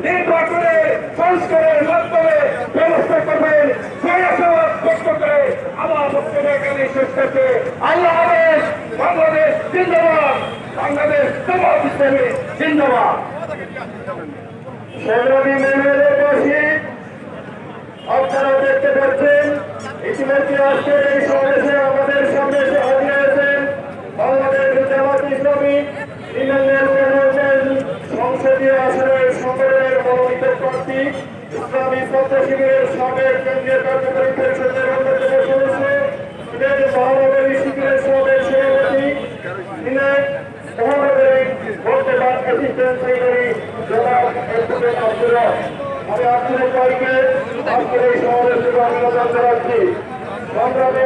নির্বাচনের সংস্কারের মাধ্যমে ব্যবস্থা করবেন আমার বক্তব্য এখানে শেষ করছে। আল্লাহ হাফেজ। বাংলাদেশ জিন্দাবাদ। বাংলাদেশ জামাত ইসলামী জিন্দাবাদ। আপনারা দেখতে পাচ্ছেন ইতিমধ্যে আজকের এই সমাবেশে আমাদের সামনে হাজির হয়েছেন বাংলাদেশ জামাত ইসলামী সংসদীয় আসনের সংগঠনের মনোনীত প্রার্থী ইসলামী ছাত্র শিবিরের সাবেক কেন্দ্রীয় কার্যকরী পরিষদের অন্যতম সদস্য মহানগরী শিবিরের সাবেক সভাপতি মহানগরী বর্তমান অ্যাসিস্ট্যান্ট সেক্রেটারি জনাব অ্যাডভোকেট আব্দুর রব। আমি আপনাদের সবাইকে আজকের এই সমাবেশে অভিনন্দন জানাচ্ছি। সংগ্রামী